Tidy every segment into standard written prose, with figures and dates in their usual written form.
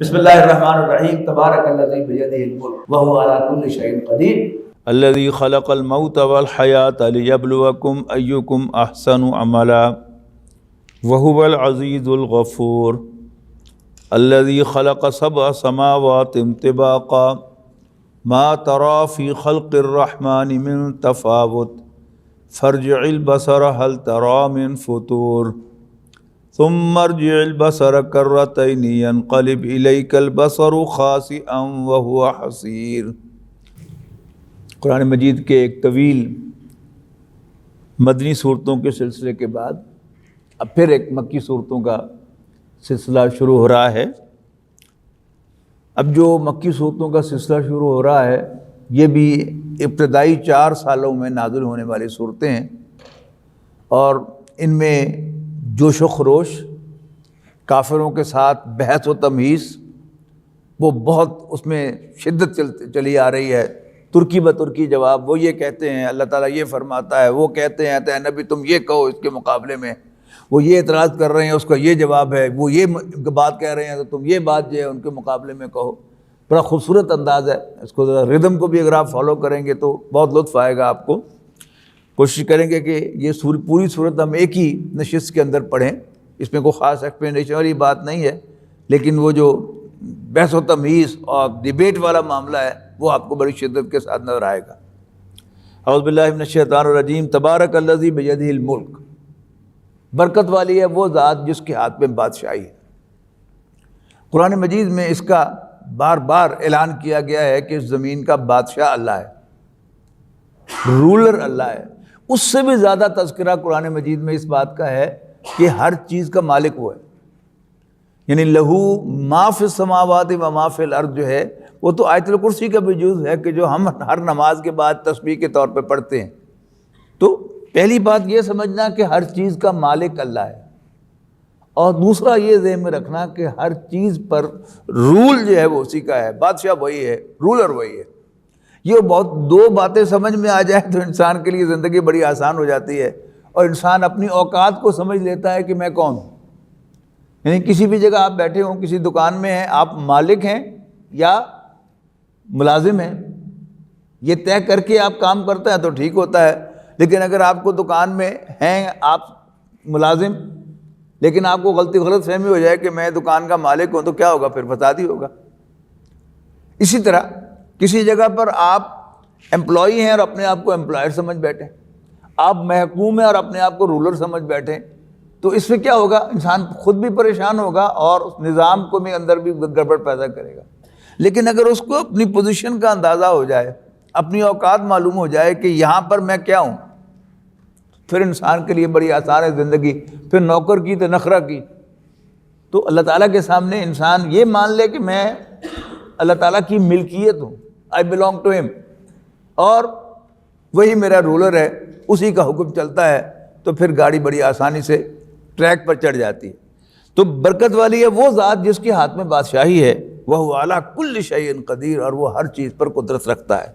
بسم اللہ الرحمن الرحیم تبارک الذی بیدہ الملک وہو علی کل شیء قدیر الذي خلق الموت والحياة ليبلوكم أيكم أحسن عملا وهو العزيز الغفور الذي خلق 7 سماوات طباقا ما ترى في خلق الرحمن من تفاوت فارجع البصر هل ترى من فطور ثم ارجع البصر كرتين ينقلب إليك البصر خاسئا وهو حسير۔ قرآن مجید کے ایک طویل مدنی صورتوں کے سلسلے کے بعد اب پھر ایک مکی صورتوں کا سلسلہ شروع ہو رہا ہے۔ اب جو مکی صورتوں کا سلسلہ شروع ہو رہا ہے یہ بھی ابتدائی 4 سالوں میں نازل ہونے والی صورتیں ہیں، اور ان میں جوش و خروش، کافروں کے ساتھ بحث و تمہیز، وہ بہت اس میں شدت چلی آ رہی ہے۔ ترکی بترکی جواب، وہ یہ کہتے ہیں اللہ تعالیٰ یہ فرماتا ہے، وہ کہتے ہیں اے نبی تم یہ کہو اس کے مقابلے میں، وہ یہ اعتراض کر رہے ہیں اس کا یہ جواب ہے، وہ یہ بات کہہ رہے ہیں تو تم یہ بات جو ہے ان کے مقابلے میں کہو۔ بڑا خوبصورت انداز ہے، اس کو ذرا ردم کو بھی اگر آپ فالو کریں گے تو بہت لطف آئے گا آپ کو۔ کوشش کریں گے کہ یہ پوری صورت ہم ایک ہی نشست کے اندر پڑھیں، اس میں کوئی خاص ایکسپلینیشن والی بات نہیں ہے، لیکن وہ جو بحث و تمیز اور ڈیبیٹ والا معاملہ ہے وہ آپ کو بڑی شدت کے ساتھ نظر آئے گا۔ اعوذ باللہ من الشیطان الرجیم، تبارک الذی بیدہ الملک، برکت والی ہے وہ ذات جس کے ہاتھ میں بادشاہی ہے۔ قرآن مجید میں اس کا بار بار اعلان کیا گیا ہے کہ اس زمین کا بادشاہ اللہ ہے، رولر اللہ ہے۔ اس سے بھی زیادہ تذکرہ قرآن مجید میں اس بات کا ہے کہ ہر چیز کا مالک وہ ہے، یعنی لہو ما فی السماوات و ما فی الارض جو ہے وہ تو آیت الکرسی کا بھی جز ہے کہ جو ہم ہر نماز کے بعد تسبیح کے طور پہ پڑھتے ہیں۔ تو پہلی بات یہ سمجھنا کہ ہر چیز کا مالک اللہ ہے، اور دوسرا یہ ذہن میں رکھنا کہ ہر چیز پر رول جو ہے وہ اسی کا ہے، بادشاہ وہی ہے، رولر وہی ہے۔ یہ بہت 2 باتیں سمجھ میں آ جائیں تو انسان کے لیے زندگی بڑی آسان ہو جاتی ہے، اور انسان اپنی اوقات کو سمجھ لیتا ہے کہ میں کون ہوں۔ یعنی کسی بھی جگہ آپ بیٹھے ہوں، کسی دکان میں ہیں، آپ مالک ہیں یا ملازم ہیں، یہ طے کر کے آپ کام کرتے ہیں تو ٹھیک ہوتا ہے۔ لیکن اگر آپ کو دکان میں ہیں آپ ملازم، لیکن آپ کو غلط فہمی ہو جائے کہ میں دکان کا مالک ہوں تو کیا ہوگا؟ پھر فساد ہی ہوگا۔ اسی طرح کسی جگہ پر آپ امپلائی ہیں اور اپنے آپ کو امپلائر سمجھ بیٹھیں، آپ محکوم ہیں اور اپنے آپ کو رولر سمجھ بیٹھیں، تو اس سے کیا ہوگا؟ انسان خود بھی پریشان ہوگا اور اس نظام کو بھی اندر بھی گڑبڑ پیدا کرے گا۔ لیکن اگر اس کو اپنی پوزیشن کا اندازہ ہو جائے، اپنی اوقات معلوم ہو جائے کہ یہاں پر میں کیا ہوں، پھر انسان کے لیے بڑی آسان ہے زندگی۔ پھر نوکر کی تو نخرہ کی، تو اللہ تعالیٰ کے سامنے انسان یہ مان لے کہ میں اللہ تعالیٰ کی ملکیت ہوں، I belong to him، اور وہی میرا رولر ہے، اسی کا حکم چلتا ہے، تو پھر گاڑی بڑی آسانی سے ٹریک پر چڑھ جاتی ہے۔ تو برکت والی ہے وہ ذات جس کے ہاتھ میں بادشاہی ہے، وَهُوَ عَلَىٰ كُلِّ شَيْءٍ قدیر، اور وہ ہر چیز پر قدرت رکھتا ہے۔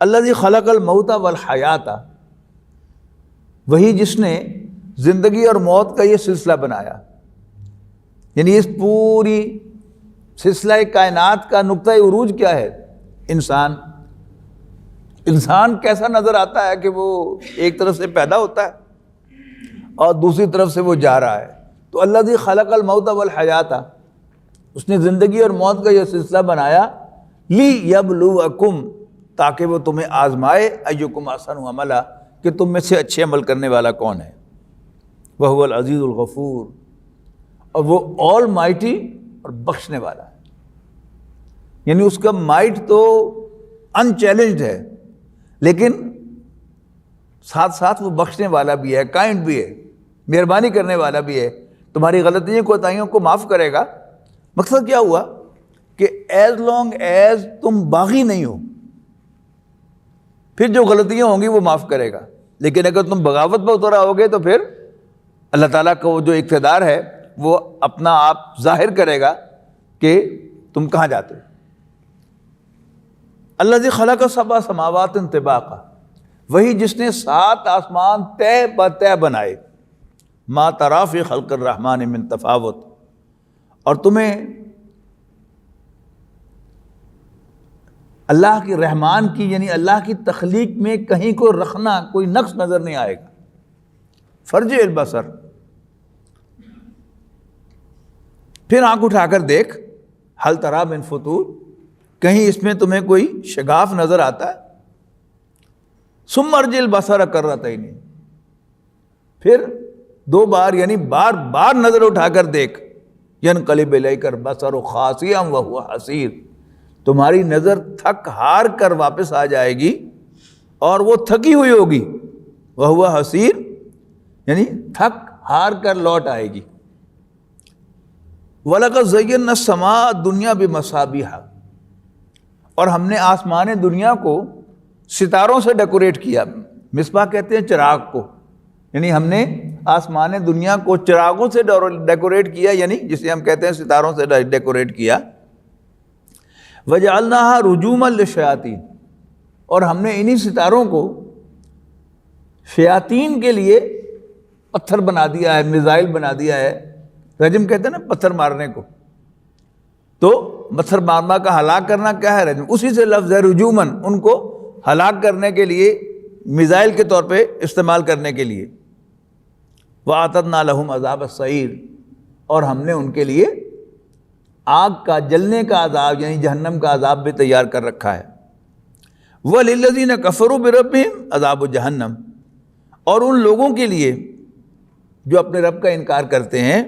الذی خلق الموت والحیات، وہی جس نے زندگی اور موت کا یہ سلسلہ بنایا، یعنی اس پوری سلسلہ کائنات کا نقطہ عروج کیا ہے؟ انسان کیسا نظر آتا ہے کہ وہ ایک طرف سے پیدا ہوتا ہے اور دوسری طرف سے وہ جا رہا ہے۔ تو الذی خلق الموت والحیات، اس نے زندگی اور موت کا یہ سلسلہ بنایا، لیبلوکم، تاکہ وہ تمہیں آزمائے، ایکم احسن عملا، کہ تم میں سے اچھے عمل کرنے والا کون ہے۔ وہو العزیز الغفور، اور وہ آل مائٹی اور بخشنے والا ہے، یعنی اس کا مائٹ تو ان چیلنجڈ ہے، لیکن ساتھ ساتھ وہ بخشنے والا بھی ہے، کائنڈ بھی ہے، مہربانی کرنے والا بھی ہے، تمہاری غلطیوں کوتاہیوں کو معاف کرے گا۔ مقصد کیا ہوا کہ ایز لانگ ایز تم باغی نہیں ہو، پھر جو غلطیاں ہوں گی وہ معاف کرے گا، لیکن اگر تم بغاوت پہ اتر آؤ گے تو پھر اللہ تعالیٰ کا وہ جو اقتدار ہے وہ اپنا آپ ظاہر کرے گا کہ تم کہاں جاتے ہو۔ الذی خلق 7 سماوات طباقا، وہی جس نے 7 آسمان طے بطے بنائے، ما تری فی خلق الرحمن من تفاوت، اور تمہیں اللہ کی رحمان کی یعنی اللہ کی تخلیق میں کہیں کو رکھنا کوئی نقص نظر نہیں آئے گا. فرج البصر، پھر آنکھ اٹھا کر دیکھ، حل تری من فطور، کہیں اس میں تمہیں کوئی شگاف نظر آتا ہے. ثم ارجع البصر کرتین، پھر 2 بار یعنی بار بار نظر اٹھا کر دیکھ. ینقلب الیک البصر خاسئا وهو حسیر، تمہاری نظر تھک ہار کر واپس آ جائے گی اور وہ تھکی ہوئی ہوگی. وهو حسیر یعنی تھک ہار کر لوٹ آئے گی. وَلَقَدْ زَيَّنَّا السَّمَاءَ الدُّنْيَا بِمَصَابِيحَ، اور ہم نے آسمان دنیا کو ستاروں سے ڈیکوریٹ کیا. مصباح کہتے ہیں چراغ کو، یعنی ہم نے آسمان دنیا کو چراغوں سے ڈیکوریٹ کیا، یعنی جسے ہم کہتے ہیں ستاروں سے ڈیکوریٹ کیا. وَجَعَلْنَاهَا رُجُومًا لِلشَّيَاطِينِ، اور ہم نے انہی ستاروں کو شیاطین کے لیے پتھر بنا دیا ہے، میزائل بنا دیا ہے. رجم کہتے ہیں نا پتھر مارنے کو، تو پتھر مارنا کا ہلاک کرنا کیا ہے؟ رجم. اسی سے لفظ ہے رجومن، ان کو ہلاک کرنے کے لیے، میزائل کے طور پہ استعمال کرنے کے لیے. وَأَعْتَدْنَا لَهُمْ عَذَابَ السَّعِيرِ، اور ہم نے ان کے لیے آگ کا، جلنے کا عذاب یعنی جہنم کا عذاب بھی تیار کر رکھا ہے. وَلِلَّذِينَ كَفَرُوا بِرَبِّهِمْ عَذَابُ جَهَنَّمَ، اور ان لوگوں کے لیے جو اپنے رب کا انکار کرتے ہیں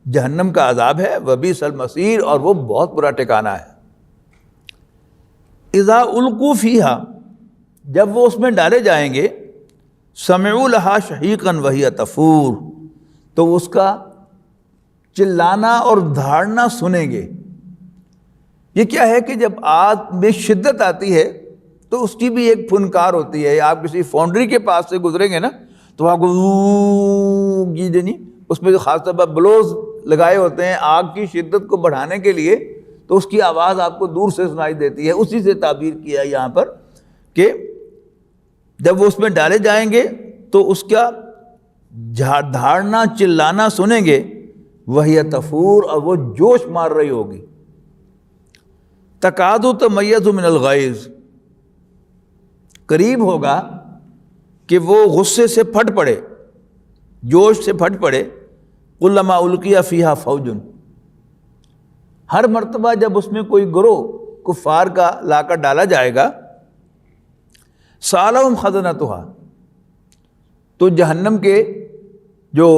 جہنم کا عذاب ہے. وَبِئْسَ الْمَصِيرُ، اور وہ بہت برا ٹھکانہ ہے. اِذَا أُلْقُوا فِيهَا، جب وہ اس میں ڈالے جائیں گے، سَمِعُوا لَهَا شَهِيقًا وَهِيَ تَفُورُ، تو اس کا چلانا اور دھاڑنا سنیں گے. یہ کیا ہے کہ جب آگ میں شدت آتی ہے تو اس کی بھی ایک پھنکار ہوتی ہے. آپ کسی فاؤنڈری کے پاس سے گزریں گے نا تو آپ کو یعنی اس میں خاص طور پر بلوز لگائے ہوتے ہیں آگ کی شدت کو بڑھانے کے لیے، تو اس کی آواز آپ کو دور سے سنائی دیتی ہے. اسی سے تعبیر کیا یہاں پر کہ جب وہ اس میں ڈالے جائیں گے تو اس کا دھاڑنا چلانا سنیں گے. وہی تفور، اور وہ جوش مار رہی ہوگی. تکاد تمیز من الغیظ، قریب ہوگا کہ وہ غصے سے پھٹ پڑے، جوش سے پھٹ پڑے. کلما القی فیہا فوج، ہر مرتبہ جب اس میں کوئی گروہ کفار کا لا کر ڈالا جائے گا، سالہم خزنتہا، تو جہنم کے جو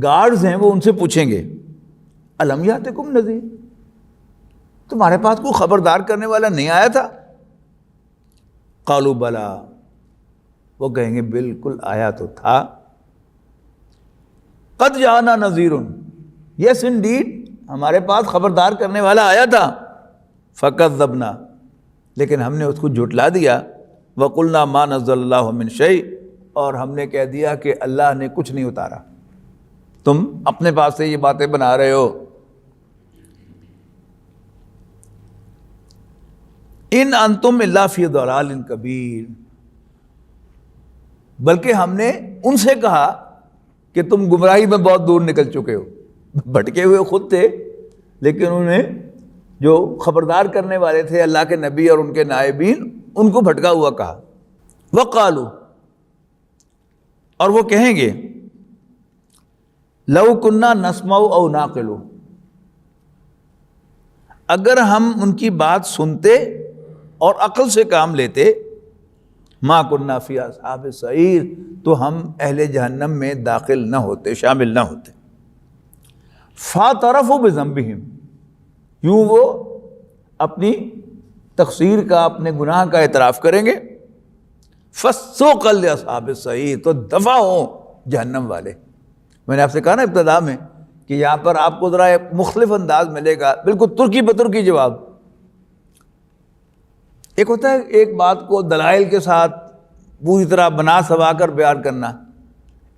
گارڈز ہیں وہ ان سے پوچھیں گے، الم یاتکم نذیر، تمہارے پاس کوئی خبردار کرنے والا نہیں آیا تھا؟ قالوا بلا، وہ کہیں گے بالکل آیا تو تھا. قد جاءنا نذیر، یس انڈیڈ ہمارے پاس خبردار کرنے والا آیا تھا. فکذبنا، لیکن ہم نے اس کو جھٹلا دیا. وقلنا ما نزل اللہ من شیء، اور ہم نے کہہ دیا کہ اللہ نے کچھ نہیں اتارا، تم اپنے پاس سے یہ باتیں بنا رہے ہو. ان انتم الا فی ضلال کبیر، بلکہ ہم نے ان سے کہا کہ تم گمراہی میں بہت دور نکل چکے ہو. بھٹکے ہوئے خود تھے، لیکن انہیں جو خبردار کرنے والے تھے اللہ کے نبی اور ان کے نائبین، ان کو بھٹکا ہوا کہا. وقالوا، اور وہ کہیں گے، لو کنا نسمع او ناقل، اگر ہم ان کی بات سنتے اور عقل سے کام لیتے، ما کنا فی اصحاب السعیر، تو ہم اہل جہنم میں داخل نہ ہوتے، شامل نہ ہوتے. فاعترفوا بذنبہم، یوں وہ اپنی تقصیر کا، اپنے گناہ کا اعتراف کریں گے. فسوقا لاصحاب السعیر، تو دفع ہوں جہنم والے. میں نے آپ سے کہا نا ابتدا میں کہ یہاں پر آپ کو ذرا ایک مختلف انداز ملے گا، بالکل ترکی بترکی جواب. ایک ہوتا ہے ایک بات کو دلائل کے ساتھ پوری طرح بنا سوا کر بیان کرنا،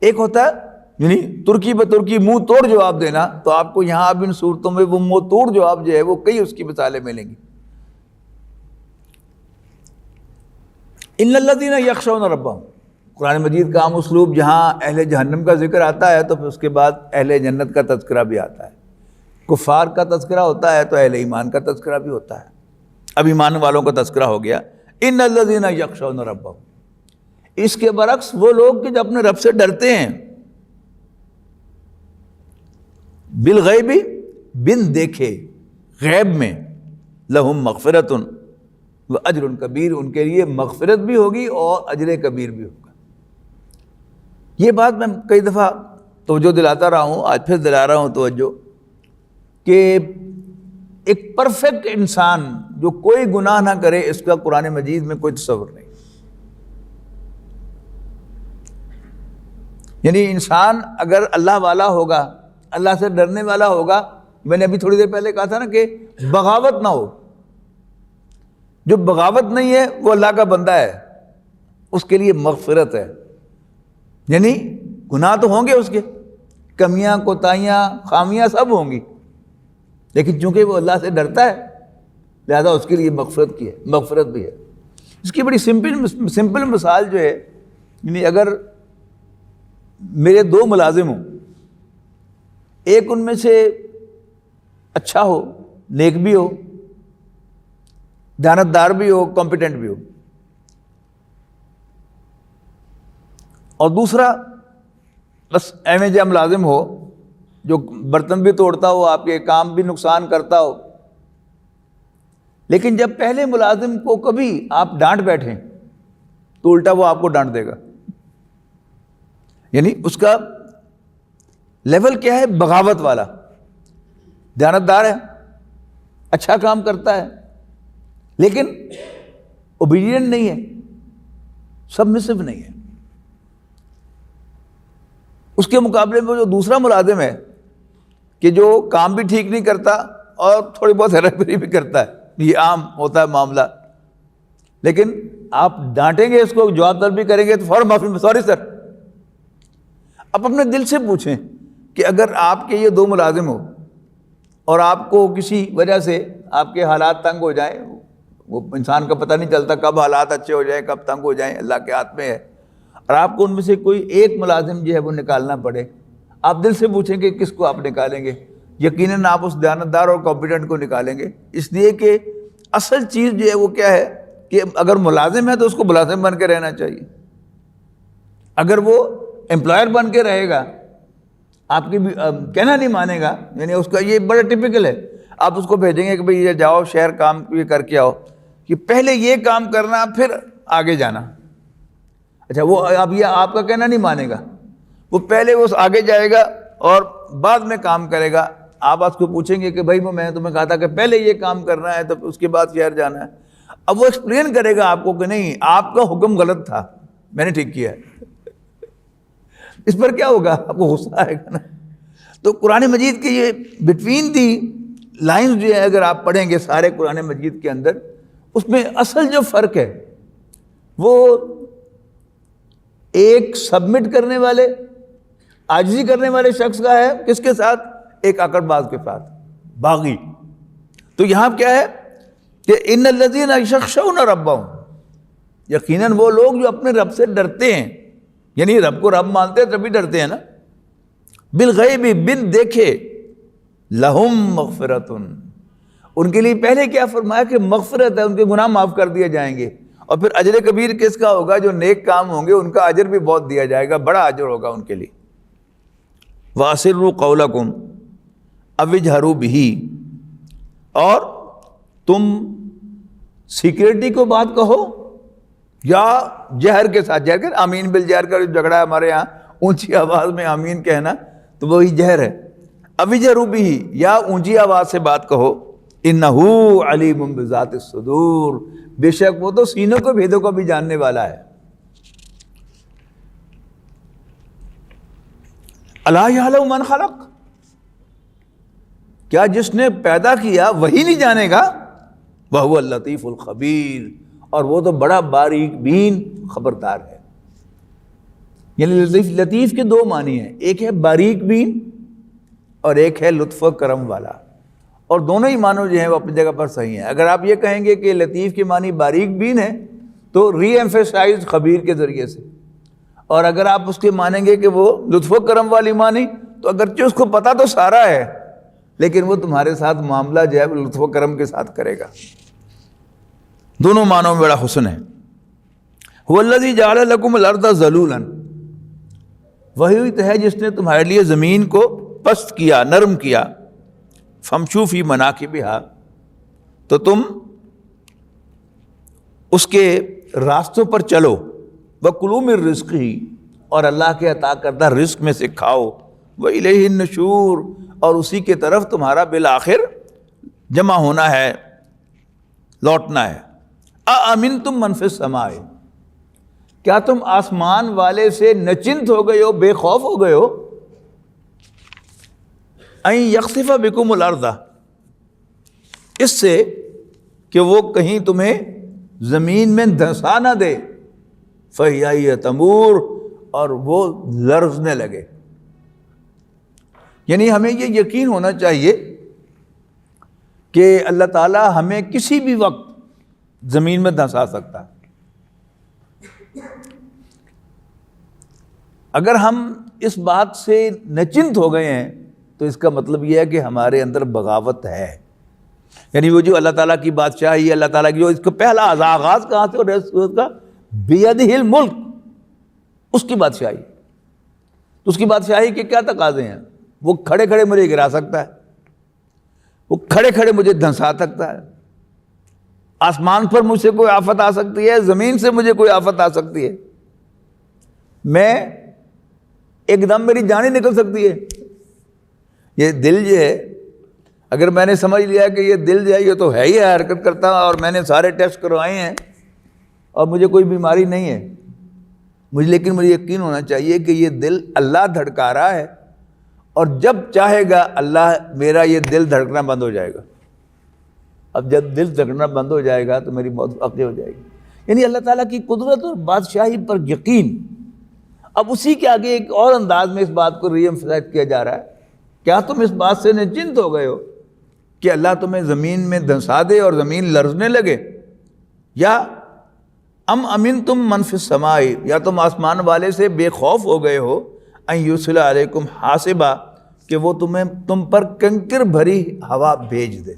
ایک ہوتا ہے یعنی ترکی بترکی منہ توڑ جواب دینا. تو آپ کو یہاں اب ان صورتوں میں وہ منہ توڑ جواب جو ہے وہ کئی اس کی مثالیں ملیں گی. ان الذین یخشون ربہم، قرآن مجید کا عام اسلوب جہاں اہل جہنم کا ذکر آتا ہے تو پھر اس کے بعد اہل جنت کا تذکرہ بھی آتا ہے. کفار کا تذکرہ ہوتا ہے تو اہل ایمان کا تذکرہ بھی ہوتا ہے. اب ایمان والوں کا تذکرہ ہو گیا. ان الذین یخشون ربہم، اس کے برعکس وہ لوگ کہ جو اپنے رب سے ڈرتے ہیں، بالغیب، بن دیکھے، غیب میں، لہم مغفرۃ و اجر کبیر، ان کے لیے مغفرت بھی ہوگی اور اجر کبیر بھی ہوگا. یہ بات میں کئی دفعہ توجہ دلاتا رہا ہوں، آج پھر دلا رہا ہوں توجہ، کہ ایک پرفیکٹ انسان جو کوئی گناہ نہ کرے، اس کا قرآن مجید میں کوئی تصور نہیں. یعنی انسان اگر اللہ والا ہوگا، اللہ سے ڈرنے والا ہوگا، میں نے ابھی تھوڑی دیر پہلے کہا تھا نا کہ بغاوت نہ ہو. جو بغاوت نہیں ہے وہ اللہ کا بندہ ہے، اس کے لیے مغفرت ہے. یعنی گناہ تو ہوں گے، اس کے کمیاں، کوتاہیاں، خامیاں سب ہوں گی، لیکن چونکہ وہ اللہ سے ڈرتا ہے لہذا اس کے لیے مغفرت بھی ہے. اس کی بڑی سمپل مثال جو ہے، یعنی اگر میرے 2 ملازم ہوں، ایک ان میں سے اچھا ہو، نیک بھی ہو، دیانتدار بھی ہو، کمپیٹنٹ بھی ہو، اور دوسرا بس ایم جے ملازم ہو جو برتن بھی توڑتا ہو، آپ کے کام بھی نقصان کرتا ہو. لیکن جب پہلے ملازم کو کبھی آپ ڈانٹ بیٹھیں تو الٹا وہ آپ کو ڈانٹ دے گا. یعنی اس کا لیول کیا ہے؟ بغاوت والا. دیانتدار ہے، اچھا کام کرتا ہے، لیکن اوبیڈینٹ نہیں ہے، سبمسو نہیں ہے. اس کے مقابلے میں جو دوسرا ملازم ہے کہ جو کام بھی ٹھیک نہیں کرتا اور تھوڑی بہت ہیرا پھیری بھی کرتا ہے، یہ عام ہوتا ہے معاملہ، لیکن آپ ڈانٹیں گے اس کو، جواب طلب بھی کریں گے تو فوراً معافی، سوری سر. اب اپنے دل سے پوچھیں کہ اگر آپ کے یہ 2 ملازم ہو اور آپ کو کسی وجہ سے آپ کے حالات تنگ ہو جائیں، وہ انسان کا پتہ نہیں چلتا کب حالات اچھے ہو جائیں کب تنگ ہو جائیں، اللہ کے ہاتھ میں ہے، اور آپ کو ان میں سے کوئی ایک ملازم جو ہے وہ نکالنا پڑے، آپ دل سے پوچھیں کہ کس کو آپ نکالیں گے؟ یقیناً آپ اس دیانتدار اور کمپیٹنٹ کو نکالیں گے. اس لیے کہ اصل چیز جو ہے وہ کیا ہے کہ اگر ملازم ہے تو اس کو ملازم بن کے رہنا چاہیے. اگر وہ امپلائر بن کے رہے گا، آپ کی بھی کہنا نہیں مانے گا، یعنی اس کا یہ بڑا ٹپیکل ہے. آپ اس کو بھیجیں گے کہ بھئی یہ جاؤ شہر کام یہ کر کے آؤ، کہ پہلے یہ کام کرنا پھر آگے جانا. اچھا وہ اب یہ آپ کا کہنا نہیں مانے گا، وہ پہلے وہ آگے جائے گا اور بعد میں کام کرے گا. آپ اس کو پوچھیں گے کہ بھائی میں نے تمہیں کہا تھا کہ پہلے یہ کام کرنا ہے تو اس کے بعد شہر جانا ہے. اب وہ ایکسپلین کرے گا آپ کو کہ نہیں، آپ کا حکم غلط تھا، میں نے ٹھیک کیا ہے. اس پر کیا ہوگا؟ آپ کو غصہ آئے گا نا. تو قرآن مجید کے یہ بٹوین دی لائنز جو ہے اگر آپ پڑھیں گے سارے قرآن مجید کے اندر، اس میں اصل جو فرق ہے وہ ایک سبمٹ کرنے والے، عاجزی کرنے والے شخص کا ہے، کس کے ساتھ؟ ایک عقل باز کے ساتھ، باغی. تو یہاں کیا ہے کہ ان الذین یخشون ربہم، یقیناً وہ لوگ جو اپنے رب سے ڈرتے ہیں، یعنی رب کو رب مانتے ہیں تبھی ڈرتے ہیں نا. بالغیب، بن دیکھے، لہم مغفرۃ، ان کے لیے پہلے کیا فرمایا کہ مغفرت ہے، ان کے گناہ معاف کر دیے جائیں گے. اور پھر اجر کبیر کس کا ہوگا؟ جو نیک کام ہوں گے ان کا اجر بھی بہت دیا جائے گا، بڑا اجر ہوگا ان کے لیے. وَأَسِرُّوا قَوْلَكُمْ أَوِ اجْهَرُوا بِهِ، اور تم سیکریٹی کو بات کہو یا جہر کے ساتھ. جہر کے آمین بالجہر کا جو جھگڑا ہے ہمارے یہاں، اونچی آواز میں آمین کہنا، تو وہی جہر ہے. أَوِ اجْهَرُوا بِهِ، یا اونچی آواز سے بات کہو. إِنَّهُ عَلِيمٌ بِذَاتِ الصُّدُورِ، بے شک وہ تو سینوں کو بھیدوں کو بھی جاننے والا ہے. الا یعلم من خلق، کیا جس نے پیدا کیا وہی نہیں جانے گا؟ وہو اللطیف الخبیر، اور وہ تو بڑا باریک بین خبردار ہے. یعنی لطیف کے 2 معنی ہیں، ایک ہے باریک بین اور ایک ہے لطف و کرم والا، اور دونوں ہی معنی جو ہیں وہ اپنی جگہ پر صحیح ہیں. اگر آپ یہ کہیں گے کہ لطیف کے معنی باریک بین ہے تو ری ایمفیسائز خبیر کے ذریعے سے، اور اگر آپ اس کے مانیں گے کہ وہ لطف و کرم والی معنی، تو اگرچہ اس کو پتہ تو سارا ہے لیکن وہ تمہارے ساتھ معاملہ جو ہے لطف و کرم کے ساتھ کرے گا. دونوں معنوں میں بڑا حسن ہے۔ هو الذی جعل لکم الارض ذلولا، وہی تو ہے جس نے تمہارے لیے زمین کو پست کیا، نرم کیا، فامشوا فی مناکبہا، تو تم اس کے راستوں پر چلو، وَکُلُوا مِن رِزْقِهِ، اور اللہ کے عطا کردہ رزق میں سے کھاؤ، وَإِلَیْهِ النُّشُورُ، اور اسی کے طرف تمہارا بالآخر جمع ہونا ہے، لوٹنا ہے۔ أَأَمِنْتُم مَّن فِي السَّمَاءِ، کیا تم آسمان والے سے نچنت ہو گئے ہو، بے خوف ہو گئے ہو، أَن يَخْسِفَ بِكُمُ الْأَرْضَ، اس سے کہ وہ کہیں تمہیں زمین میں دھنسا نہ دے، فَهِيَ تَمُورُ، اور وہ لرزنے لگے۔ یعنی ہمیں یہ یقین ہونا چاہیے کہ اللہ تعالیٰ ہمیں کسی بھی وقت زمین میں دھنسا سکتا ہے۔ اگر ہم اس بات سے نچنت ہو گئے ہیں تو اس کا مطلب یہ ہے کہ ہمارے اندر بغاوت ہے، یعنی وہ جو اللہ تعالیٰ کی بادشاہی، اللہ تعالیٰ کی جو اس کا پہلا آغاز کہاں سے، اور اس کا بیدہ الملک، اس کی بادشاہی، تو اس کی بادشاہی کے کیا تقاضے ہیں؟ وہ کھڑے کھڑے مجھے گرا سکتا ہے، وہ کھڑے کھڑے مجھے دھنسا سکتا ہے، آسمان پر مجھ سے کوئی آفت آ سکتی ہے، زمین سے مجھے کوئی آفت آ سکتی ہے، میں ایک دم میری جان ہی نکل سکتی ہے۔ یہ دل جو ہے، اگر میں نے سمجھ لیا کہ یہ دل جو ہے یہ تو ہے ہی حرکت کرتا، اور میں نے سارے ٹیسٹ کروائے ہیں اور مجھے کوئی بیماری نہیں ہے، لیکن مجھے یقین ہونا چاہیے کہ یہ دل اللہ دھڑکا رہا ہے، اور جب چاہے گا اللہ میرا یہ دل دھڑکنا بند ہو جائے گا۔ اب جب دل دھڑکنا بند ہو جائے گا تو میری موت واقع ہو جائے گی۔ یعنی اللہ تعالیٰ کی قدرت اور بادشاہی پر یقین۔ اب اسی کے آگے ایک اور انداز میں اس بات کو ری ایمفسائز کیا جا رہا ہے، کیا تم اس بات سے نچنت ہو گئے ہو کہ اللہ تمہیں زمین میں دھنسا دے اور زمین لرزنے لگے، یا ام امنتم من فی السماء، یا تم آسمان والے سے بے خوف ہو گئے ہو، ان یرسل علیکم حاصبا، کہ وہ تم پر کنکر بھری ہوا بھیج دے۔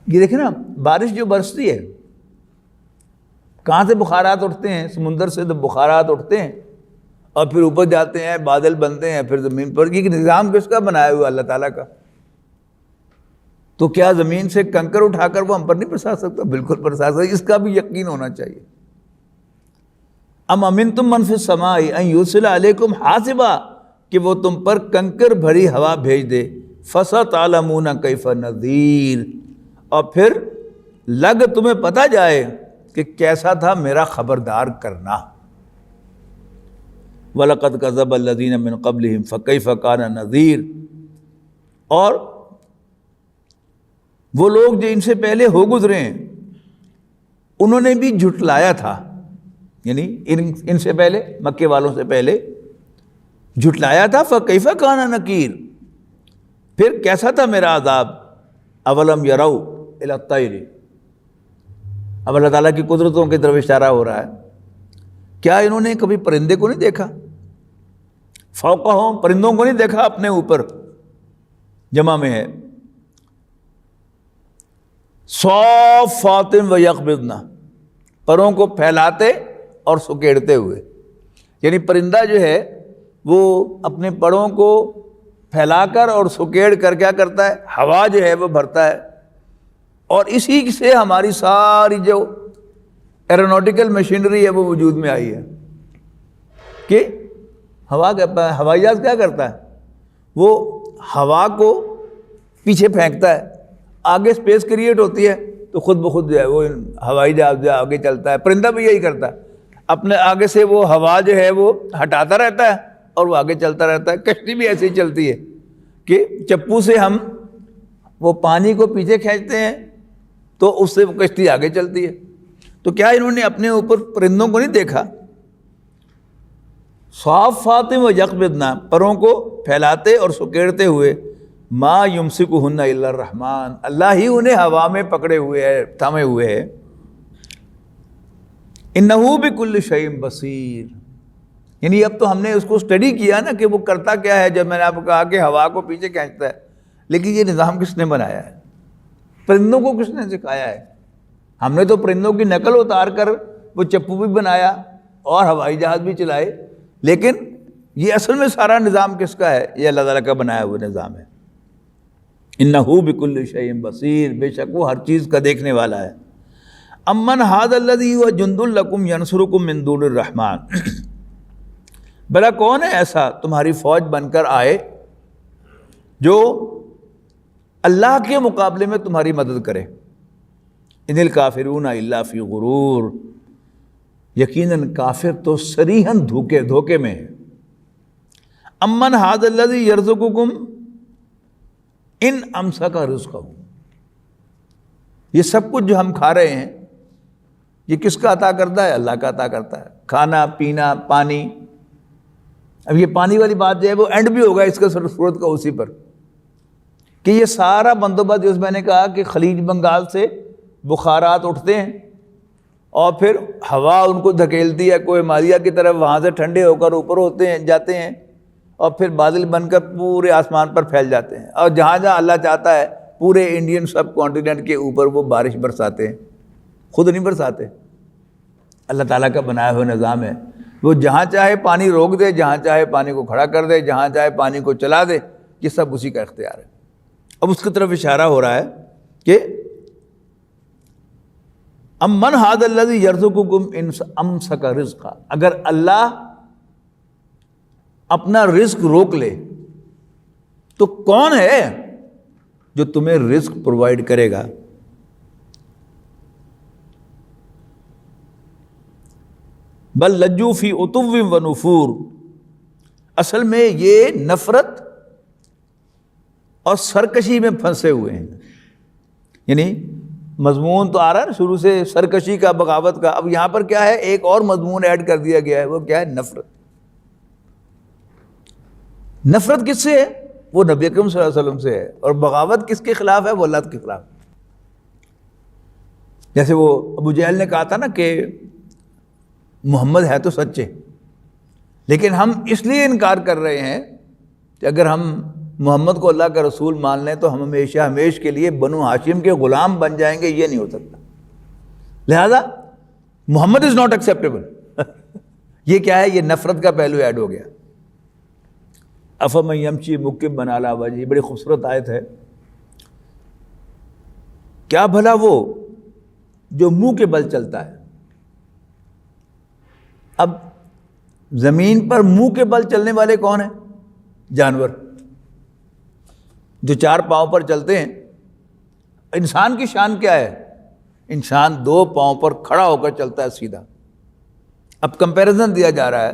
یہ دیکھیں نا، بارش جو برستی ہے، کہاں سے بخارات اٹھتے ہیں؟ سمندر سے تو بخارات اٹھتے ہیں اور پھر اوپر جاتے ہیں، بادل بنتے ہیں، پھر زمین پر۔ یہ نظام کس کا بنایا ہوا؟ اللہ تعالیٰ کا۔ تو کیا زمین سے کنکر اٹھا کر وہ ہم پر نہیں برسا سکتا؟ بالکل برسا سکتا، اس کا بھی یقین ہونا چاہیے۔ ام امنتم من فی السماء ان یرسل علیکم حاصبا، کہ وہ تم پر کنکر بھری ہوا بھیج دے، فستعلمون کیف نذیر، اور پھر تمہیں پتہ جائے کہ کیسا تھا میرا خبردار کرنا۔ وَلَقَدْ كَذَّبَ الَّذِينَ مِن قَبْلِهِمْ فَكَيْفَ كَانَ نَذِيرٌ، اور وہ لوگ جو ان سے پہلے ہو گزرے ہیں انہوں نے بھی جھٹلایا تھا، یعنی ان سے پہلے، مکے والوں سے پہلے جھٹلایا تھا۔ فَكَيْفَ كَانَ نَكِيرٌ، پھر کیسا تھا میرا عذاب۔ اولم یروا الی الطیر، اب اللہ تعالیٰ کی قدرتوں کی طرف اشارہ ہو رہا ہے، کیا انہوں نے کبھی پرندے کو نہیں دیکھا؟ فوقہم، پرندوں کو نہیں دیکھا اپنے اوپر، جمع میں ہے، صافات و یقبضن، پروں کو پھیلاتے اور سکیڑتے ہوئے۔ یعنی پرندہ جو ہے وہ اپنے پروں کو پھیلا کر اور سکیڑ کر کیا کرتا ہے؟ ہوا جو ہے وہ بھرتا ہے، اور اسی سے ہماری ساری جو ایرونوٹیکل مشینری ہے وہ وجود میں آئی ہے کہ ہوائی جہاز کیا کرتا ہے؟ وہ ہوا کو پیچھے پھینکتا ہے، آگے اسپیس کریٹ ہوتی ہے تو خود بخود جو ہے وہ ہوائی جہاز جو ہے آگے چلتا ہے۔ پرندہ بھی یہی کرتا ہے، اپنے آگے سے وہ ہوا جو ہے وہ ہٹاتا رہتا ہے اور وہ آگے چلتا رہتا ہے۔ کشتی بھی ایسے ہی چلتی ہے کہ چپو سے ہم وہ پانی کو پیچھے کھینچتے ہیں تو اس سے وہ کشتی آگے چلتی ہے۔ تو کیا انہوں نے اپنے اوپر پرندوں کو نہیں دیکھا؟ صافات و یقبضن، پروں کو پھیلاتے اور سکیڑتے ہوئے، ما یمسکہن الا الرحمن، اللہ ہی انہیں ہوا میں پکڑے ہوئے ہے، تھامے ہوئے ہے۔ انہ بکل شیء بصیر، یعنی اب تو ہم نے اس کو اسٹڈی کیا نا کہ وہ کرتا کیا ہے۔ جب میں نے آپ کو کہا کہ ہوا کو پیچھے کھینچتا ہے، لیکن یہ نظام کس نے بنایا ہے؟ پرندوں کو کس نے سکھایا ہے؟ ہم نے تو پرندوں کی نقل اتار کر وہ چپو بھی بنایا اور ہوائی جہاز بھی چلائے، لیکن یہ اصل میں سارا نظام کس کا ہے؟ یہ اللہ تعالیٰ کا بنایا ہوا نظام ہے۔ انہ بکل شیء بصیر، بے شک وہ ہر چیز کا دیکھنے والا ہے۔ امن ھذا الذی ھو جند لکم ینصرکم من دون الرحمن، بھلا کون ہے ایسا تمہاری فوج بن کر آئے جو اللہ کے مقابلے میں تمہاری مدد کرے؟ ان الکافرون الا فی غرور، یقیناً کافر تو صریحاً دھوکے میں ہے۔ امن ھذا الذی یرزقکم ان امسک رزقہ، یہ سب کچھ جو ہم کھا رہے ہیں یہ کس کا عطا کرتا ہے؟ اللہ کا عطا کرتا ہے۔ کھانا پینا پانی، اب یہ پانی والی بات جو ہے وہ اینڈ بھی ہوگا اس کا صورت کا اسی پر، کہ یہ سارا بندوبست جو میں نے کہا کہ خلیج بنگال سے بخارات اٹھتے ہیں اور پھر ہوا ان کو دھکیلتی ہے کوہ ہمالیہ کی طرف، وہاں سے ٹھنڈے ہو کر اوپر ہوتے ہیں جاتے ہیں اور پھر بادل بن کر پورے آسمان پر پھیل جاتے ہیں، اور جہاں جہاں اللہ چاہتا ہے پورے انڈین سب کانٹیننٹ کے اوپر وہ بارش برساتے ہیں، خود نہیں برساتے، اللہ تعالیٰ کا بنایا ہوا نظام ہے۔ وہ جہاں چاہے پانی روک دے، جہاں چاہے پانی کو کھڑا کر دے، جہاں چاہے پانی کو چلا دے، یہ سب اسی کا اختیار ہے۔ اب اس کی طرف اشارہ ہو رہا ہے کہ امن ھذا الذی یرزقکم ان امسک رزقہ، اگر اللہ اپنا رزق روک لے تو کون ہے جو تمہیں رزق پرووائڈ کرے گا؟ بل لجوا فی عتو و نفور، اصل میں یہ نفرت اور سرکشی میں پھنسے ہوئے ہیں۔ یعنی مضمون تو آ رہا ہے نا شروع سے سرکشی کا، بغاوت کا، اب یہاں پر کیا ہے ایک اور مضمون ایڈ کر دیا گیا ہے، وہ کیا ہے؟ نفرت۔ نفرت کس سے ہے؟ وہ نبی اکرم صلی اللہ علیہ وسلم سے ہے، اور بغاوت کس کے خلاف ہے؟ وہ اللہ کے خلاف۔ جیسے وہ ابو جہل نے کہا تھا نا کہ محمد ہے تو سچے، لیکن ہم اس لیے انکار کر رہے ہیں کہ اگر ہم محمد کو اللہ کا رسول مان لیں تو ہم ہمیشہ ہمیش کے لیے بنو ہاشم کے غلام بن جائیں گے، یہ نہیں ہو سکتا، لہذا محمد از ناٹ ایکسیپٹیبل۔ یہ کیا ہے؟ یہ نفرت کا پہلو ایڈ ہو گیا۔ افمن یمشی مکبا علی وجہہ، بڑی خوبصورت آیت ہے، کیا بھلا وہ جو منہ کے بل چلتا ہے؟ اب زمین پر منہ کے بل چلنے والے کون ہیں؟ جانور جو چار پاؤں پر چلتے ہیں۔ انسان کی شان کیا ہے؟ انسان دو پاؤں پر کھڑا ہو کر چلتا ہے سیدھا۔ اب کمپیریزن دیا جا رہا ہے،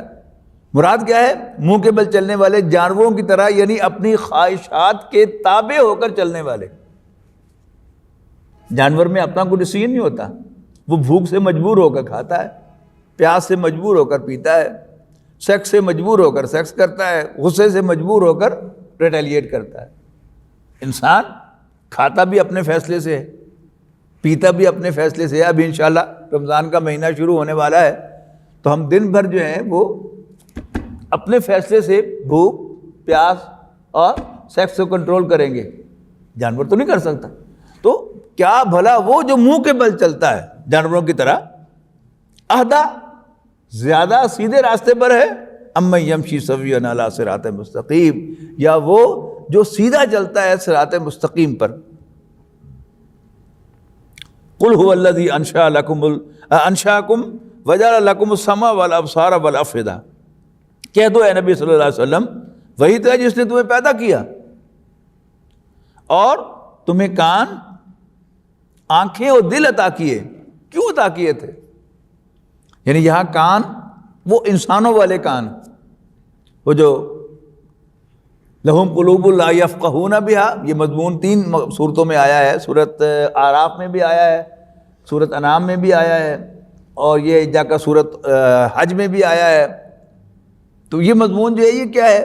مراد کیا ہے؟ منہ کے بل چلنے والے جانوروں کی طرح، یعنی اپنی خواہشات کے تابع ہو کر چلنے والے۔ جانور میں اپنا کوئی ڈیسیژن نہیں ہوتا، وہ بھوک سے مجبور ہو کر کھاتا ہے، پیاس سے مجبور ہو کر پیتا ہے، سیکس سے مجبور ہو کر سیکس کرتا ہے، غصے سے مجبور ہو کر ریٹیلیٹ کرتا ہے۔ انسان کھاتا بھی اپنے فیصلے سے ہے، پیتا بھی اپنے فیصلے سے ہے۔ اب انشاءاللہ رمضان کا مہینہ شروع ہونے والا ہے تو ہم دن بھر جو ہیں وہ اپنے فیصلے سے بھوک، پیاس اور سیکس کو کنٹرول کریں گے، جانور تو نہیں کر سکتا۔ تو کیا بھلا وہ جو منہ کے بل چلتا ہے جانوروں کی طرح، اہدیٰ زیادہ سیدھے راستے پر ہے، امن یمشی سویا علی صراط مستقیم، یا وہ جو سیدھا چلتا ہے صراط مستقیم پر۔ قل هو الذی انشأکم وجعل لکم السمع والابصار والافئدہ، کہہ دو اے نبی صلی اللہ علیہ وسلم، وہی تو ہے جس نے تمہیں پیدا کیا اور تمہیں کان، آنکھیں اور دل عطا کیے۔ کیوں عطا کیے تھے؟ یعنی یہاں کان وہ انسانوں والے کان، وہ جو لہم قلوب لا یفقہون بہا، یہ مضمون 3 صورتوں میں آیا ہے، سورۃ اعراف میں بھی آیا ہے، سورۃ انعام میں بھی آیا ہے، اور یہ جا کر سورۃ حج میں بھی آیا ہے۔ تو یہ مضمون جو ہے یہ کیا ہے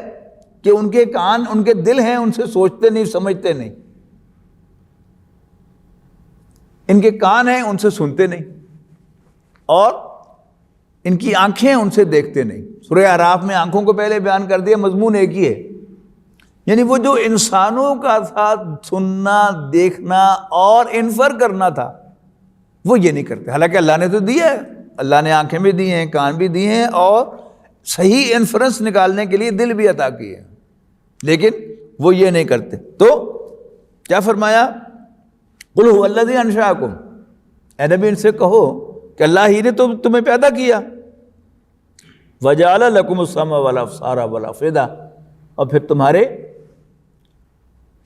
کہ ان کے کان، ان کے دل ہیں، ان سے سوچتے نہیں، سمجھتے نہیں، ان کے کان ہیں، ان سے سنتے نہیں، اور ان کی آنکھیں ان سے دیکھتے نہیں۔ سورہ اعراف میں آنکھوں کو پہلے بیان کر دیا، مضمون ایک ہی ہے، یعنی وہ جو انسانوں کا ساتھ سننا، دیکھنا اور انفر کرنا تھا وہ یہ نہیں کرتے. حالانکہ اللہ نے تو دیا ہے، اللہ نے آنکھیں بھی دی ہیں، کان بھی دیے ہیں اور صحیح انفرنس نکالنے کے لیے دل بھی عطا کیے ہیں، لیکن وہ یہ نہیں کرتے. تو کیا فرمایا؟ قل هو الذی انشأکم، اے نبی ان سے کہو کہ اللہ ہی نے تمہیں پیدا کیا. وجعل لکم السمع والابصار والافئدہ، اور پھر تمہارے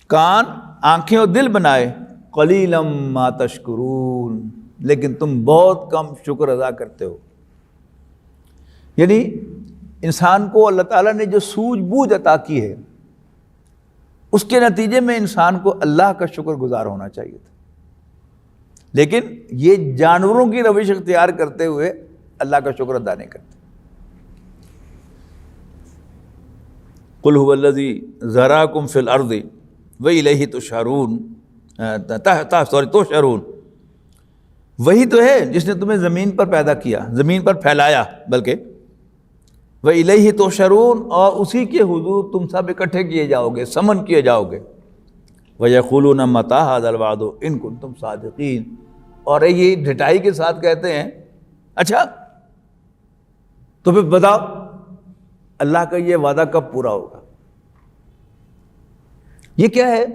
کان، آنکھیں اور دل بنائے. قلیلا ما تشکرون، لیکن تم بہت کم شکر ادا کرتے ہو. یعنی انسان کو اللہ تعالیٰ نے جو سوجھ بوجھ عطا کی ہے اس کے نتیجے میں انسان کو اللہ کا شکر گزار ہونا چاہیے تھا، لیکن یہ جانوروں کی روش اختیار کرتے ہوئے اللہ کا شکر ادا نہیں کرتے. قل هو الذی ذراکم فی الارض والیہ تحشرون، تحشرون، وہی تو ہے جس نے تمہیں زمین پر پیدا کیا، زمین پر پھیلایا، بلکہ وَإِلَيْهِ تُحْشَرُونَ، اور اسی کے حضور تم سب اکٹھے کیے جاؤ گے، سمن کیے جاؤ گے. وَيَقُولُونَ مَتَىٰ هَٰذَا الْوَعْدُ إِن كُنتُمْ صَادِقِينَ، اور یہ ڈھٹائی کے ساتھ کہتے ہیں اچھا تو پھر بتاؤ اللہ کا یہ وعدہ کب پورا ہوگا. یہ کیا ہے؟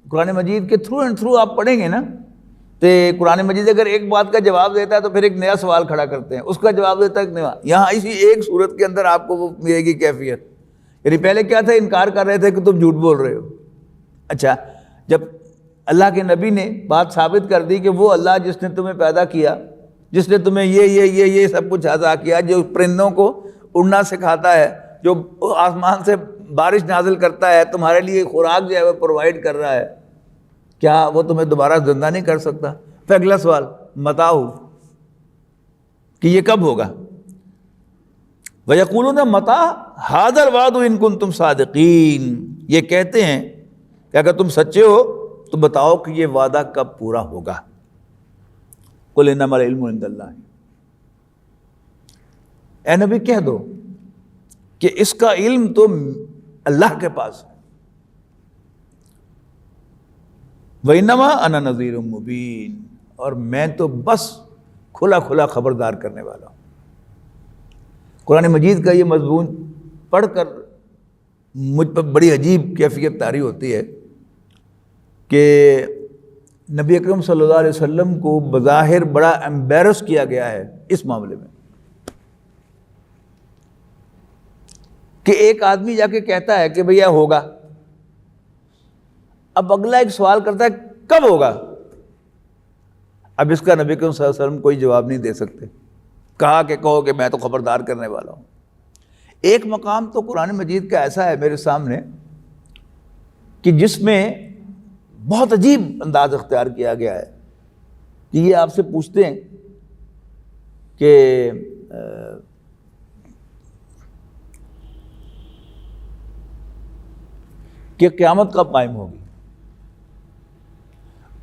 قرآن مجید کے تھرو اینڈ تھرو آپ پڑھیں گے نا تو قرآن مجید اگر ایک بات کا جواب دیتا ہے تو پھر ایک نیا سوال کھڑا کرتے ہیں، اس کا جواب دیتا ہے ایک نیا. یہاں اسی ایک صورت کے اندر آپ کو وہ ملے گی کیفیت. یعنی پہلے کیا تھا؟ انکار کر رہے تھے کہ تم جھوٹ بول رہے ہو. اچھا جب اللہ کے نبی نے بات ثابت کر دی کہ وہ اللہ جس نے تمہیں پیدا کیا، جس نے تمہیں یہ سب کچھ عطا کیا، جو پرندوں کو اڑنا سکھاتا ہے، جو آسمان سے بارش نازل کرتا ہے، تمہارے لیے خوراک جو ہے وہ پرووائڈ کر رہا ہے، کیا وہ تمہیں دوبارہ زندہ نہیں کر سکتا؟ پھر اگلا سوال متاؤ، کہ یہ کب ہوگا. وَيَقُولُونَ مَتَىٰ هَٰذَا الْوَعْدُ إِن كُنتُمْ صَادِقِينَ، یہ کہتے ہیں کہ اگر تم سچے ہو تو بتاؤ کہ یہ وعدہ کب پورا ہوگا. قُلْ إِنَّمَا الْعِلْمُ عِندَ اللَّهِ، اے نبی کہہ دو کہ اس کا علم تو اللہ کے پاس ہے. وَإِنَّمَا أَنَا نَذِيرٌ مُبِينٌ، اور میں تو بس کھلا کھلا خبردار کرنے والا ہوں. قرآن مجید کا یہ مضمون پڑھ کر مجھ پر بڑی عجیب کیفیت طاری ہوتی ہے کہ نبی اکرم صلی اللہ علیہ وسلم کو بظاہر بڑا ایمبیرس کیا گیا ہے اس معاملے میں کہ ایک آدمی جا کے کہتا ہے کہ بھیا ہوگا. اب اگلا ایک سوال کرتا ہے کب ہوگا؟ اب اس کا نبی اکرم صلی اللہ علیہ وسلم کوئی جواب نہیں دے سکتے. کہا کہ کہو کہ میں تو خبردار کرنے والا ہوں. ایک مقام تو قرآن مجید کا ایسا ہے میرے سامنے کہ جس میں بہت عجیب انداز اختیار کیا گیا ہے کہ یہ آپ سے پوچھتے ہیں کہ قیامت کب قائم ہوگی.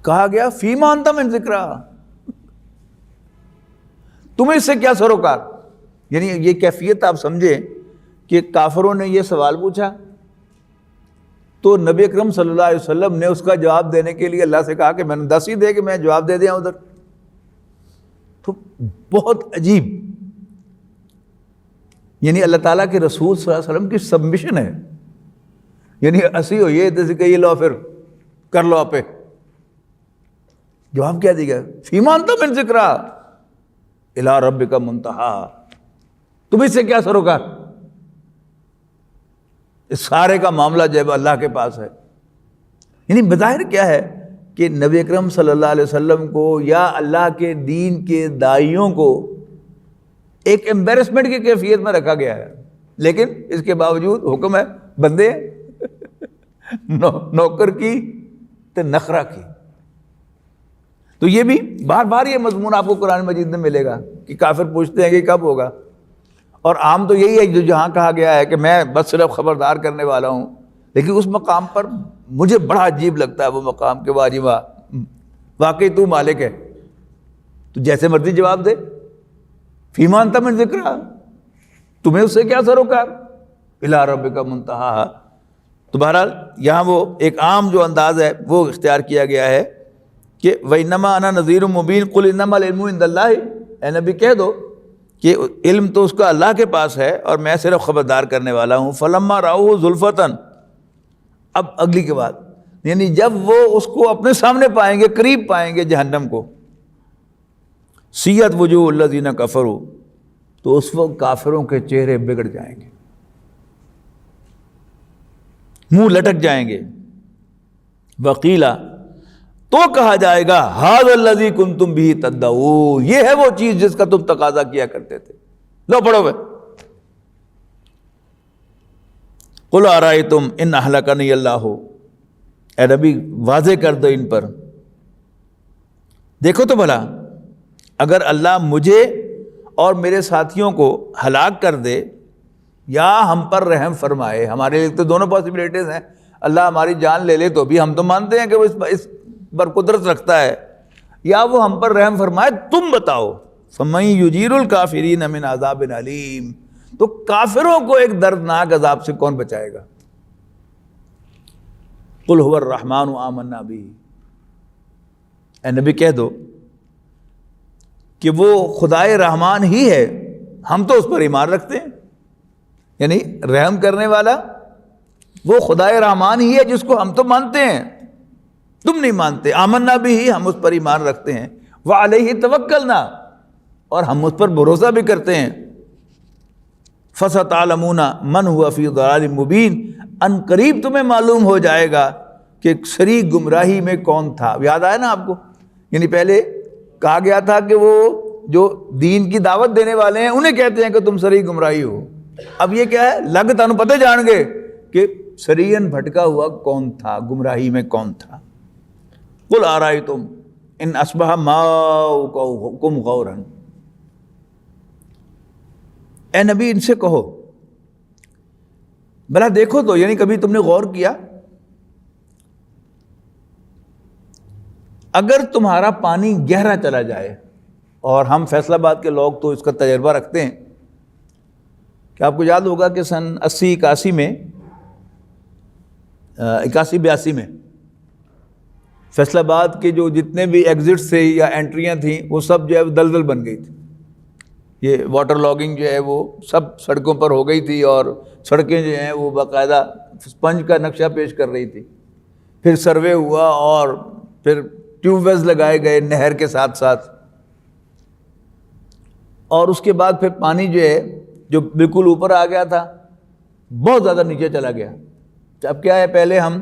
کہا گیا فیما انت من ذکرہ، تمہیں اس سے کیا سروکار. یعنی یہ کیفیت آپ سمجھیں کہ کافروں نے یہ سوال پوچھا تو نبی اکرم صلی اللہ علیہ وسلم نے اس کا جواب دینے کے لیے اللہ سے کہا کہ میں نے 10 ہی دے کہ میں جواب دے دیا ادھر. تو بہت عجیب، یعنی اللہ تعالیٰ کے رسول صلی اللہ علیہ وسلم کی سبمشن ہے. یعنی اسی ہو یہ جیسے کہ یہ لو پھر کر لو آپ. جواب کیا دی گیا؟ فیما انت من ذکرہ الی ربک منتہا، تم اس سے کیا سروکار. اس سارے کا معاملہ جب اللہ کے پاس ہے. یعنی بظاہر کیا ہے کہ نبی اکرم صلی اللہ علیہ وسلم کو یا اللہ کے دین کے داعیوں کو ایک ایمبیرسمنٹ کی کیفیت میں رکھا گیا ہے، لیکن اس کے باوجود حکم ہے بندے نوکر کی تے نخرہ کی. تو یہ بھی بار بار یہ مضمون آپ کو قرآن مجید میں ملے گا کہ کافر پوچھتے ہیں کہ کب ہوگا. اور عام تو یہی ہے جو جہاں کہا گیا ہے کہ میں بس صرف خبردار کرنے والا ہوں، لیکن اس مقام پر مجھے بڑا عجیب لگتا ہے وہ مقام کہ واہ واقعی تو مالک ہے، تو جیسے مرضی جواب دے. فیما انت من ذکرہ، تمہیں اس سے کیا سروکار. الی ربک منتہا، تو بہرحال یہاں وہ ایک عام جو انداز ہے وہ اختیار کیا گیا ہے کہ وَإِنَّمَا أَنَا نَذِيرٌ مُبِينٌ قُلْ إِنَّمَا الْعِلْمُ عِندَ اللَّهِ، اے نبی کہہ دو کہ علم تو اس کا اللہ کے پاس ہے اور میں صرف خبردار کرنے والا ہوں۔ فَلَمَّا رَأَوْهُ زُلْفَةً، اب اگلی کے بعد، یعنی جب وہ اس کو اپنے سامنے پائیں گے، قریب پائیں گے جہنم کو، سیئت وجوہ الذین کفروا، تو اس وقت کافروں کے چہرے بگڑ جائیں گے، منہ لٹک جائیں گے۔ وقیلا، تو کہا جائے گا ھذا الذی کنتم بہ تدعون، یہ ہے وہ چیز جس کا تم تقاضا کیا کرتے تھے۔ لو پڑھو بھائی، قل ارأیتم ان اہلکنی اللہ، اے نبی واضح کر دو ان پر، دیکھو تو بھلا اگر اللہ مجھے اور میرے ساتھیوں کو ہلاک کر دے یا ہم پر رحم فرمائے، ہمارے لیے تو دونوں پاسبلٹیز ہیں، اللہ ہماری جان لے لے تو بھی ہم تو مانتے ہیں کہ وہ اس پر قدرت رکھتا ہے، یا وہ ہم پر رحم فرمائے، تم بتاؤ فَمَن يُجِيرُ الْكَافِرِينَ مِنْ عَذَابٍ عَلِيمٍ، تو کافروں کو ایک دردناک عذاب سے کون بچائے گا؟ قُلْ هُوَ الرَّحْمَنُ آمَنَّا بِهِ، اے نبی کہہ دو کہ وہ خدائے رحمان ہی ہے، ہم تو اس پر ایمان رکھتے ہیں، یعنی رحم کرنے والا وہ خدائے رحمان ہی ہے جس کو ہم تو مانتے ہیں، تم نہیں مانتے۔ آمنا بھی ہی، ہم اس پر ایمان رکھتے ہیں، وعلیہ توکلنا، اور ہم اس پر بھروسہ بھی کرتے ہیں۔ فستعلمون من هو فی ضلال مبین، ان قریب تمہیں معلوم ہو جائے گا کہ شریک گمراہی میں کون تھا۔ یاد آیا نا آپ کو، یعنی پہلے کہا گیا تھا کہ وہ جو دین کی دعوت دینے والے ہیں انہیں کہتے ہیں کہ تم شریک گمراہی ہو، اب یہ کیا ہے، لگ تانوں پتہ جان گے کہ شریعن بھٹکا ہوا کون تھا، گمراہی میں کون تھا۔ قل ارأیتم ان اصبح ماؤکم غورا، اے نبی ان سے کہو بھلا دیکھو تو، یعنی کبھی تم نے غور کیا اگر تمہارا پانی گہرا چلا جائے، اور ہم فیصل آباد کے لوگ تو اس کا تجربہ رکھتے ہیں کہ آپ کو یاد ہوگا کہ سن 80-81 میں 81-82 میں فیصل آباد کے جو جتنے بھی ایگزٹس تھے یا انٹریاں تھیں وہ سب جو ہے دلدل بن گئی تھی، یہ واٹر لاگنگ جو ہے وہ سب سڑکوں پر ہو گئی تھی، اور سڑکیں جو ہیں وہ باقاعدہ اسپنج کا نقشہ پیش کر رہی تھی۔ پھر سروے ہوا اور پھر ٹیوب ویلز لگائے گئے نہر کے ساتھ ساتھ، اور اس کے بعد پھر پانی جو ہے جو بالکل اوپر آ گیا تھا بہت زیادہ نیچے چلا گیا۔ اب کیا ہے، پہلے ہم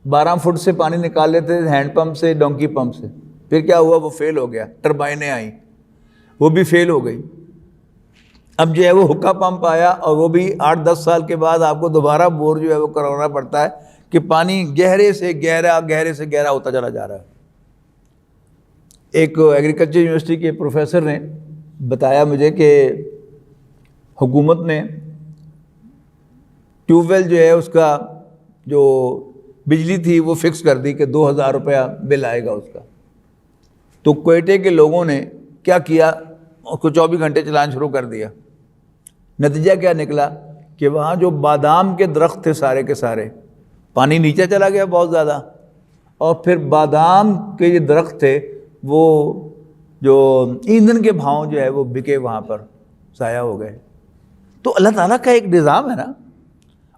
12 فٹ سے پانی نکال لیتے تھے ہینڈ پمپ سے، ڈونکی پمپ سے، پھر کیا ہوا، وہ فیل ہو گیا، ٹربائنیں آئیں وہ بھی فیل ہو گئی، اب جو ہے وہ حکا پمپ آیا، اور وہ بھی 8-10 سال کے بعد آپ کو دوبارہ بور جو ہے وہ کروانا پڑتا ہے کہ پانی گہرے سے گہرا ہوتا چلا جا رہا ہے۔ ایک ایگریکلچر یونیورسٹی کے پروفیسر نے بتایا مجھے کہ حکومت نے ٹیوب ویل جو ہے اس کا جو بجلی تھی وہ فکس کر دی کہ 2000 روپیہ بل آئے گا اس کا، تو کوئٹے کے لوگوں نے کیا کیا، اس کو 24 گھنٹے چلانا شروع کر دیا۔ نتیجہ کیا نکلا کہ وہاں جو بادام کے درخت تھے سارے کے سارے، پانی نیچے چلا گیا بہت زیادہ، اور پھر بادام کے جو درخت تھے وہ جو ایندھن کے بھاؤں جو ہے وہ بکے، وہاں پر ضائع ہو گئے۔ تو اللہ تعالیٰ کا ایک نظام ہے نا،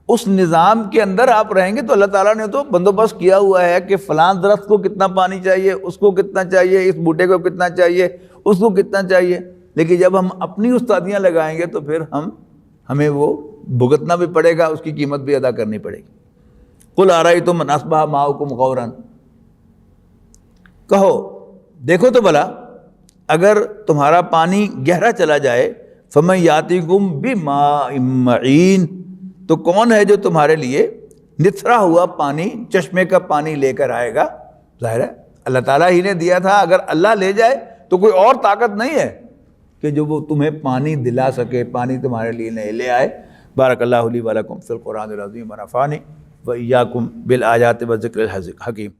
اس نظام کے اندر آپ رہیں گے تو اللہ تعالیٰ نے تو بندوبست کیا ہوا ہے کہ فلاں درخت کو کتنا پانی چاہیے، اس کو کتنا چاہیے، اس بوٹے کو کتنا چاہیے، اس کو کتنا چاہیے۔ لیکن جب ہم اپنی استادیاں لگائیں گے تو پھر ہمیں وہ بھگتنا بھی پڑے گا، اس کی قیمت بھی ادا کرنی پڑے گی۔ قل ارأیتم من اصبح ماؤکم غورا، کہو دیکھو تو بھلا اگر تمہارا پانی گہرا چلا جائے، فمن یاتیکم بماء معین، تو کون ہے جو تمہارے لیے نتھرا ہوا پانی، چشمے کا پانی لے کر آئے گا؟ ظاہر ہے اللہ تعالیٰ ہی نے دیا تھا، اگر اللہ لے جائے تو کوئی اور طاقت نہیں ہے کہ جو وہ تمہیں پانی دلا سکے، پانی تمہارے لیے لے آئے۔ بارک اللہ لی و لکم فی القرآن العظیم ونفعنی و ایاکم بالآیات والذکر الحکیم۔